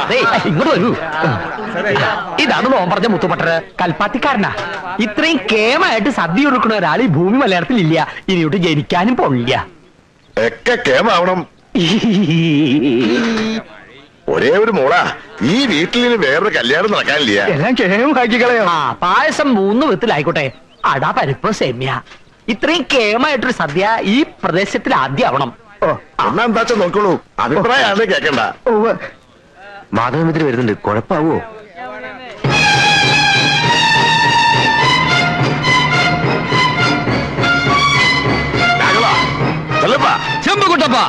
അതെ ഇങ്ങോട്ട് വരൂ. ഇതാണ് നോൻ പറഞ്ഞ മുത്തുപട്ടര്, കൽപ്പാത്തിക്കാരനാ. ഇത്രയും കേമായിട്ട് സദ്യ കൊടുക്കുന്ന ഒരാൾ ഈ ഭൂമി മലയാളത്തിൽ ഇല്ല. ഇനിയോട്ട് ജനിക്കാനും പോണില്ല. ഒക്കെ കേമാവണം. ഒരേ ഒരു മോളാ, ഈ വീട്ടിൽ വേറൊരു കല്യാണം നടക്കാനില്ല. എല്ലാം കേമാക്കിക്കളയോ. പായസം 3 വിധത്തിലായിക്കോട്ടെ. അട, പരിപ്പ്, സേമ്യ. ഇത്രയും കേമായിട്ടൊരു സദ്യ ഈ പ്രദേശത്തിൽ ആദ്യം ആവണം. എന്നാ എന്താച്ചാ നോക്കോളൂ, അഭിപ്രായമാണ് കേക്കണ്ട. മാധവമിത്തിരി വരുന്നുണ്ട്, കുഴപ്പാവോ? ചെമ്പുകുട്ടപ്പാ,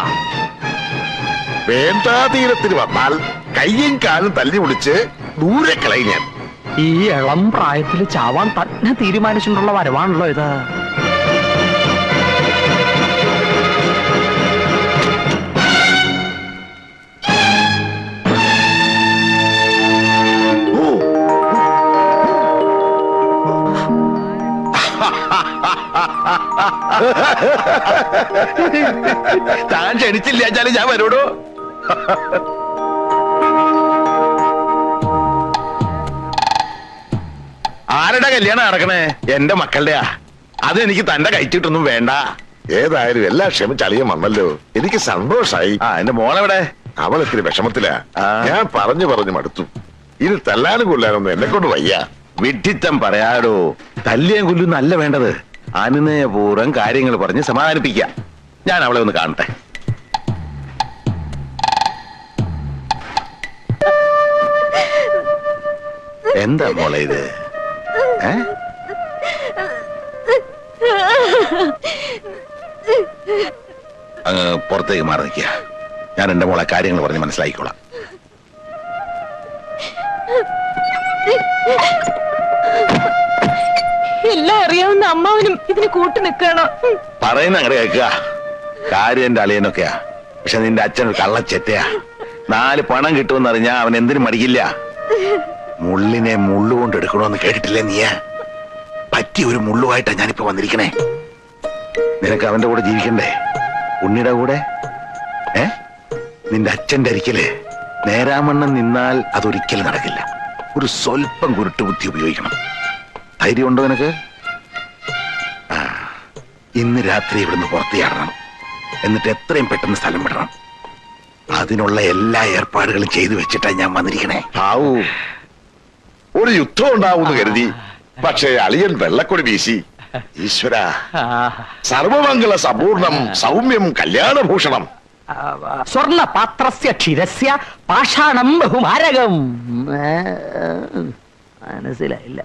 വേണ്ടാതീരത്തിന് വന്നാൽ കയ്യും കാലും തല്ലി വിളിച്ച് ദൂരെ കളയും ഞാൻ. ഈ ഇളം പ്രായത്തിൽ ചാവാൻ തന്നെ തീരുമാനിച്ചിട്ടുള്ള വരവാണല്ലോ ഇത്. താൻ ക്ഷണിച്ചില്ലാച്ചാലും ഞാൻ വരൂടോ. ആരുടെ കല്യാണം നടക്കണേ? എന്റെ മക്കളുടെയാ. അതെനിക്ക് തന്റെ കഴിച്ചിട്ടൊന്നും വേണ്ട. ഏതായാലും എല്ലാ ക്ഷമിച്ചളിയും വന്നല്ലോ, എനിക്ക് സന്തോഷായി. എന്റെ മോളെവിടെ? അവൾ ഇത്തിരി വിഷമത്തിലാ. ഞാൻ പറഞ്ഞു മടുത്തു. ഇത് തല്ലാനും കൊല്ലാനൊന്നും എന്നെ കൊണ്ട് വയ്യ. വിഡ്ഢിത്തം പറയാടോ. തല്ലിയും കൊല്ലും നല്ല വേണ്ടത്. അനുനയപൂർവ്വം കാര്യങ്ങൾ പറഞ്ഞ് സമാധാനിപ്പിക്കാം. ഞാൻ അവളെ ഒന്ന് കാണട്ടെ. എന്താ മോളെ ഇത്? അങ്ങ് പുറത്തേക്ക് മാറി നിൽക്കുക. ഞാൻ എന്റെ മോളെ കാര്യങ്ങൾ പറഞ്ഞ് മനസ്സിലാക്കിക്കോളാം. എല്ലാം അറിയാവുന്ന അമ്മാവനും ഇതിന് കൂട്ടു നിൽക്കണോ? പറയുന്ന അങ്ങടെ കേൾക്കുക. കാര്യം എന്റെ അളിയനൊക്കെയാ. പക്ഷെ നിന്റെ അച്ഛനൊരു കള്ളച്ചെറ്റയാ. 4 പണം കിട്ടുമെന്നറിഞ്ഞാ അവൻ എന്തിനും മടിക്കില്ല. മുള്ളിനെ മുള്ളുകൊണ്ട് എടുക്കണോന്ന് കേട്ടിട്ടില്ലേ നീ? പറ്റിയ ഒരു മുള്ളുമായിട്ടാ ഞാനിപ്പോ വന്നിരിക്കണേ. നിനക്ക് അവന്റെ കൂടെ ജീവിക്കണ്ടേ? ഉണ്ണിയുടെ കൂടെ. നിന്റെ അച്ഛന്റെ അരിക്കല് നേരാമണ്ണം നിന്നാൽ അതൊരിക്കലും നടക്കില്ല. ഒരു സ്വല്പം കുരുട്ട് ബുദ്ധി ഉപയോഗിക്കണം. ധൈര്യമുണ്ടോ നിനക്ക്? ഇന്ന് രാത്രി ഇവിടുന്ന് പുറത്തിയാടണം. എന്നിട്ട് എത്രയും പെട്ടെന്ന് സ്ഥലം വിടണം. അതിനുള്ള എല്ലാ ഏർപ്പാടുകളും ചെയ്തു വെച്ചിട്ടാ ഞാൻ വന്നിരിക്കണേ. ആവൂ, ഒരു യുദ്ധം ഉണ്ടാവുമെന്ന് കരുതി. പക്ഷേ അളിയൻ വെള്ളക്കൊടി വീശി. ഈശ്വര, സർവമംഗള സമ്പൂർണം സൗമ്യം കല്യാണഭൂഷണം. സ്വർണ്ണ പാത്രസ്യ ക്ഷീരസ്യ പാഷാണം ബഹുമാരകം. മനസ്സിലായില്ല.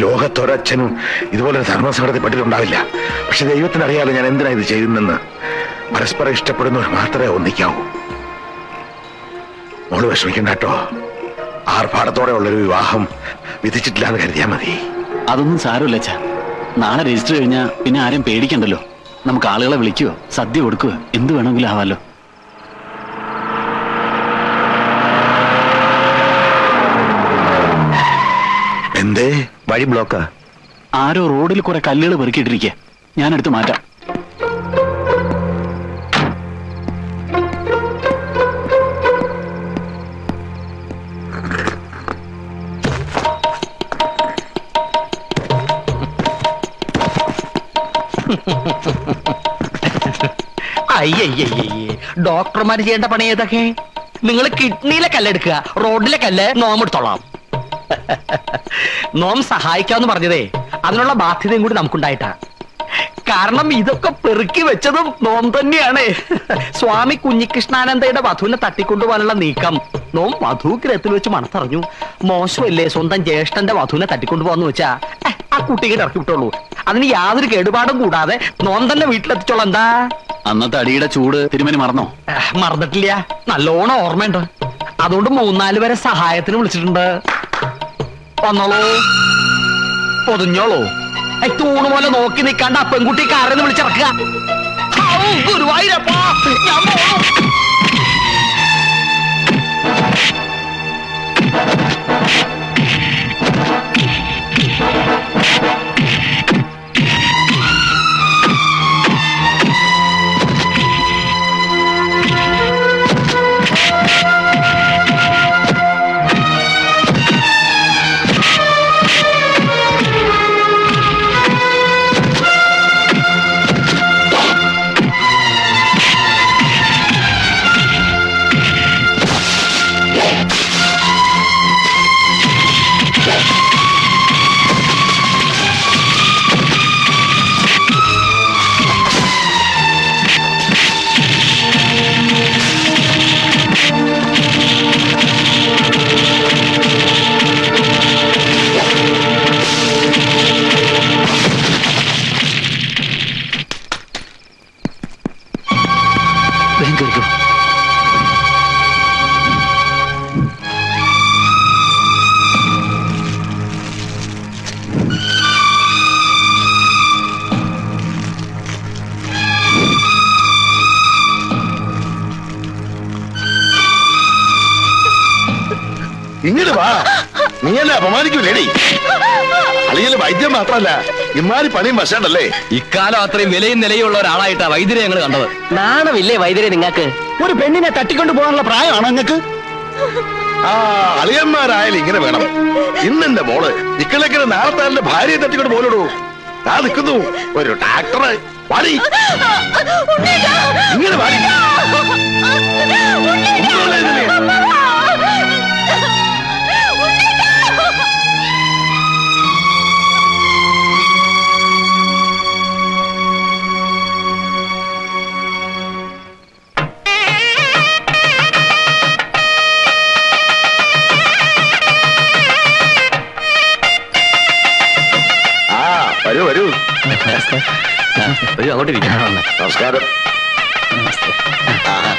ലോകത്തൊരച്ഛനും ഇതുപോലൊരു ധർമ്മസങ്കടത്തിൽ പെട്ടിട്ടുണ്ടാവില്ല. പക്ഷെ ദൈവത്തിനറിയാലോ ഞാൻ എന്തിനാ ഇത് ചെയ്യുന്നെന്ന്. പരസ്പരം ഇഷ്ടപ്പെടുന്നവർ മാത്രമേ ഒന്നിക്കാവൂ. മോള് വിഷമിക്കണ്ട കേട്ടോ. ആർഭാടത്തോടെ ഉള്ളൊരു വിവാഹം വിധിച്ചിട്ടില്ല എന്ന് കരുതിയാ മതി. അതൊന്നും സാരമില്ല അച്ഛാ. നാളെ രജിസ്റ്റർ കഴിഞ്ഞാൽ പിന്നെ ആരും പേടിക്കണ്ടല്ലോ. നമുക്ക് ആളുകളെ വിളിക്കുകയോ സദ്യ കൊടുക്കുകയോ എന്ത് വേണമെങ്കിലും ആവാലോ. എന്തേ വഴി ബ്ലോക്കാ? ആരോ റോഡിൽ കുറെ കല്ലുകൾ പെറുക്കിയിട്ടിരിക്കുക. ഞാനെടുത്ത് മാറ്റാം. അയ്യയ്യേ, ഡോക്ടർമാർ ചെയ്യേണ്ട പണി ഏതൊക്കെ? നിങ്ങൾ കിഡ്നിയിലെ കല്ലെടുക്കുക, റോഡിലെ കല്ല് നോം എടുത്തോളാം. നോം സഹായിക്കാന്ന് പറഞ്ഞതേ അതിനുള്ള ബാധ്യതയും കൂടി നമുക്കുണ്ടായിട്ടാ. കാരണം ഇതൊക്കെ പെറുക്കി വെച്ചതും നോം തന്നെയാണ്. സ്വാമി കുഞ്ഞികൃഷ്ണാനന്ദയുടെ വധുവിനെ തട്ടിക്കൊണ്ടുപോകാനുള്ള നീക്കം നോം വധുഗ്രഹത്തിൽ വെച്ച് മണത്തറിഞ്ഞു. മോശമല്ലേ സ്വന്തം ജ്യേഷ്ഠന്റെ വധുവിനെ തട്ടിക്കൊണ്ടുപോകാന്ന് വെച്ചാ ആ കുട്ടിക്ക് ഇറക്കി വിട്ടുള്ളൂ. അതിന് യാതൊരു കേടുപാടും കൂടാതെ നോം തന്നെ വീട്ടിലെത്തിച്ചോളാം. എന്താ അന്നത്തെ അടിയുടെ ചൂട് തിരുമേനി മറന്നോ? മറന്നിട്ടില്ല, നല്ലോണം ഓർമ്മയുണ്ട്. അതുകൊണ്ട് 3-4 പേരെ സഹായത്തിന് വിളിച്ചിട്ടുണ്ട്. വന്നോളൂ, പൊതിഞ്ഞോളൂ. തൂണ് പോലെ നോക്കി നിൽക്കാണ്ട് ആ പെൺകുട്ടി കാരെന്ന് വിളിച്ചിറക്കുക. ഗുരുവായൂരപ്പാ, ഞാൻ പോണു. ഇങ്ങോട്ട് വാ, നീ എന്നെ അപമാനിക്കൂലേടി. അളിയല് വൈദ്യം മാത്രല്ല ഇമാരി പണിയും വശണ്ടല്ലേ. ഇക്കാലം അത്രയും വിലയും നിലയുള്ള ഒരാളായിട്ടാ വൈദ്യരെ ഞങ്ങൾ കണ്ടത്. നാണമില്ലേ വൈദ്യരെ നിങ്ങൾക്ക്? ഒരു പെണ്ണിനെ തട്ടിക്കൊണ്ടു പോകാനുള്ള പ്രായമാണോ നിങ്ങൾക്ക്? ആ അളിയന്മാരായാലും ഇങ്ങനെ വേണം. ഇന്നെന്റെ മോള് ഇക്കളേക്കിന് നാളത്തെ ഭാര്യയെ തട്ടിക്കൊണ്ട് പോലിടൂ. ആ നിൽക്കുന്നു ഒരു ട്രാക്ടർ. വാടി ഇങ്ങനെ വാടി. വരൂ വരൂ. അങ്ങോട്ടിരിക്കാം. നമസ്കാരം.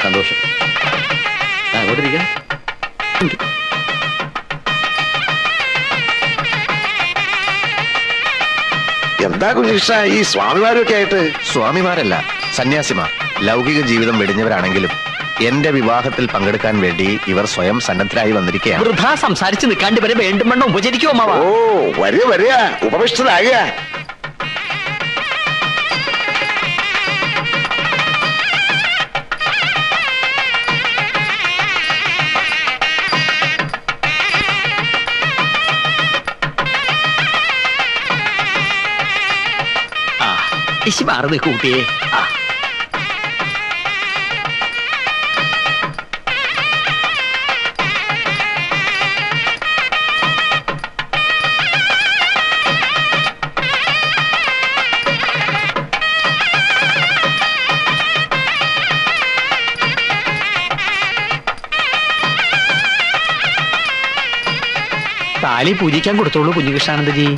സന്തോഷം. അങ്ങോട്ടിരിക്കാം. എന്താ കുഞ്ഞികൃഷ്ണ ഈ സ്വാമിമാരൊക്കെ ആയിട്ട്? സ്വാമിമാരല്ല, സന്യാസിമാർ. ലൗകിക ജീവിതം വെടിഞ്ഞവരാണെങ്കിലും എന്റെ വിവാഹത്തിൽ പങ്കെടുക്കാൻ വേണ്ടി ഇവർ സ്വയം സന്നദ്ധരായി വന്നിരിക്കുകയാണ്. വൃഥാ സംസാരിച്ച് നിൽക്കാണ്ട് ഇവരെ വേണ്ടും വണ്ണം ഉപചരിക്കുമോ അമ്മാവ? ഓ വരിക വരിക, ഉപവിഷ്ടനാകുക. ഇശി മാറി നിൽക്കൂ കുട്ടിയെ. താലി പൂജിക്കാൻ കൊടുത്തോളൂ കുഞ്ഞികൃഷ്ണാനന്ദജി.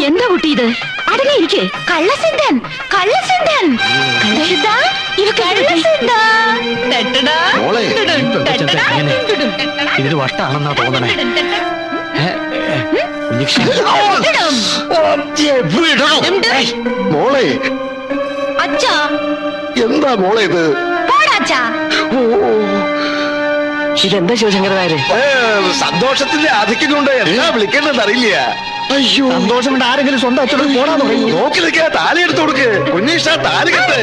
എന്താ കുട്ടി ഇത്? അടങ്ങിയിരിക്കെ. കള്ളസിദ്ധൻ, കള്ളസിദ്ധൻ, ഇതിന് വട്ടാണെന്നാ തോന്നണേ. മോളെ അച്ഛാ, എന്താ മോളെ ഇത്? ഇതെന്താ ശിവശങ്കരനായരെ? സന്തോഷത്തിന്റെ ആധിക്യം കൊണ്ട് എന്താ വിളിക്കേണ്ടതെന്ന് അറിയില്ല. അയ്യോ, സന്തോഷം കൊണ്ട് ആരെങ്കിലും സ്വന്തം അച്ഛനോട് പോടാൻ തുടങ്ങി. നോക്കി നിൽക്കാ, താലി എടുത്തു കൊടുക്ക്. കുഞ്ഞീഷ താലി കെട്ട്.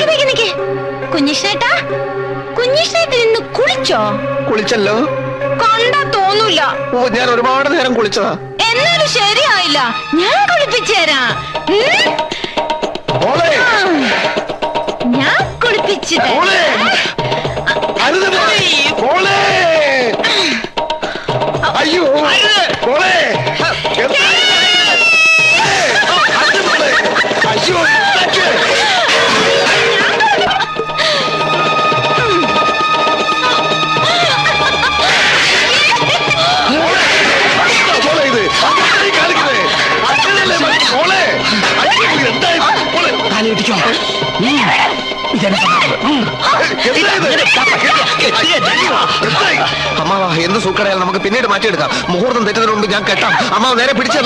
കുഞ്ഞിഷ്ണേട്ടാ, കുഞ്ഞിഷ്ണേട്ടൻ ഇന്ന് കുളിച്ചോ? കുളിച്ചല്ലോ. കണ്ടാ തോന്നൂല. ഓ, ഞാൻ ഒരുപാട് നേരം കുളിച്ചതാ. എന്നാലും ശരിയായില്ല, ഞാൻ കുളിപ്പിച്ചു തരാം. മോളെ, ഞാൻ കുളിപ്പിച്ചു മോളെ, അരുത് മോളെ. അയ്യോ മോളെ, എന്താ? പിടിച്ചോ അമ്മാവ എന്ത് സൂക്കടയാൽ നമുക്ക് പിന്നീട് മാറ്റിയെടുക്കാം. മുഹൂർത്തം തെറ്റുന്നതിന് മുമ്പ് ഞാൻ കെട്ടാം. അമ്മാവ് നേരെ പിടിച്ചു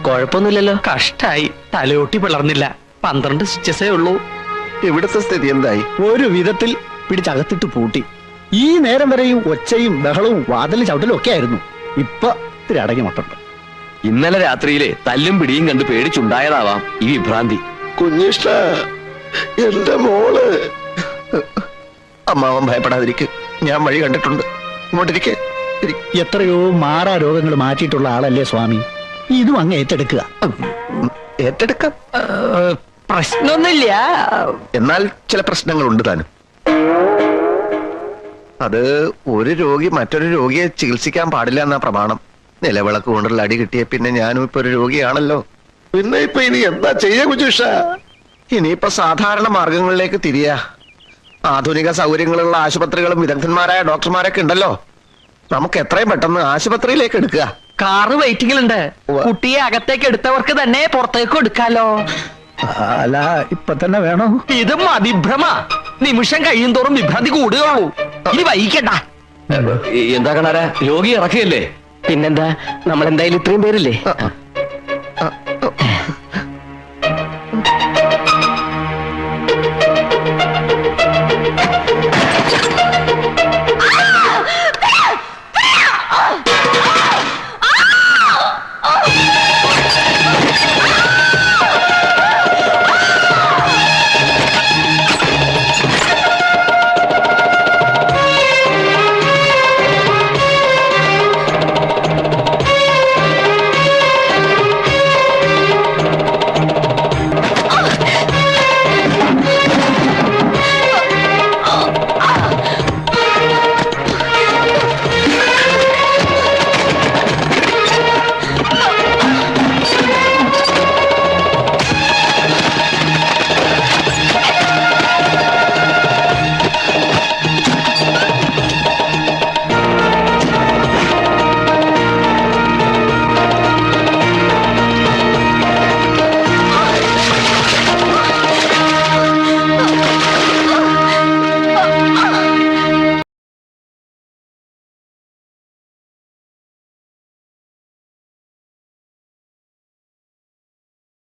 കുഴപ്പമൊന്നുമില്ലല്ലോ. കഷ്ടായി, തലയോട്ടി പിളർന്നില്ല. 12 സ്റ്റിച്ചസേ ഉള്ളൂ. ഇവിടുത്തെ സ്ഥിതി എന്തായി? ഒരു വിധത്തിൽ പിടിച്ചകത്തിട്ട് പൂട്ടി. ഈ നേരം വരെയും ഒച്ചയും ബഹളവും വാതിലും ചവിട്ടലും ഒക്കെ ആയിരുന്നു. ഇപ്പൊ ഇത്തിരി അടങ്ങി മട്ടുണ്ട്. ഇന്നലെ രാത്രിയിലെ തല്ലും പിടിയും കണ്ട് പേടിച്ചുണ്ടായതാവാം ഈ വിഭ്രാന്തി. കുഞ്ഞിഷ്ട, എന്റെ മോള്. അമ്മാവൻ ഭയപ്പെടാതിരിക്കും, ഞാൻ വഴി കണ്ടിട്ടുണ്ട്. ഇങ്ങോട്ടിരിക്കെ. എത്രയോ മാറാ രോഗങ്ങൾ മാറ്റിയിട്ടുള്ള ആളല്ലേ സ്വാമി. ഇതും അങ്ങ് ഏറ്റെടുക്കുക. ഏറ്റെടുക്കാം. പ്രശ്നമൊന്നുമില്ല. എന്നാൽ ചില പ്രശ്നങ്ങളുണ്ട് താനും. അത് ഒരു രോഗി മറ്റൊരു രോഗിയെ ചികിത്സിക്കാൻ പാടില്ല എന്നാ പ്രമാണം. നിലവിളക്ക് കൊണ്ടുള്ള അടി കിട്ടിയ പിന്നെ ഞാനും ഇപ്പൊ ഒരു രോഗിയാണല്ലോ. പിന്നെ ഇപ്പൊ ഇനി എന്താ ചെയ്യാ കുഞ്ഞുഷ? ഇനിയിപ്പൊ സാധാരണ മാർഗങ്ങളിലേക്ക് തിരിയാ. ആധുനിക സൗകര്യങ്ങളുള്ള ആശുപത്രികളും വിദഗ്ധന്മാരായ ഡോക്ടർമാരൊക്കെ ഉണ്ടല്ലോ. നമുക്ക് എത്രയും പെട്ടെന്ന് ആശുപത്രിയിലേക്ക് എടുക്കുക. കാറ് വെയിറ്റിംഗിലുണ്ട്. കുട്ടിയെ അകത്തേക്ക് എടുത്തവർക്ക് തന്നെ പുറത്തേക്ക് എടുക്കാലോ. അല്ല, ഇപ്പൊ തന്നെ വേണോ? ഇതും അതിഭ്രമ. നിമിഷം കഴിയും തോറും വിഭ്രാന്തി കൂടുകയുള്ളൂ. ഇനി വൈകിക്കണ്ട. എന്താ കാണാരാ, രോഗി ഇറക്കിയല്ലേ? പിന്നെന്താ, നമ്മൾ എന്തായാലും ഇത്രയും പേരില്ലേ?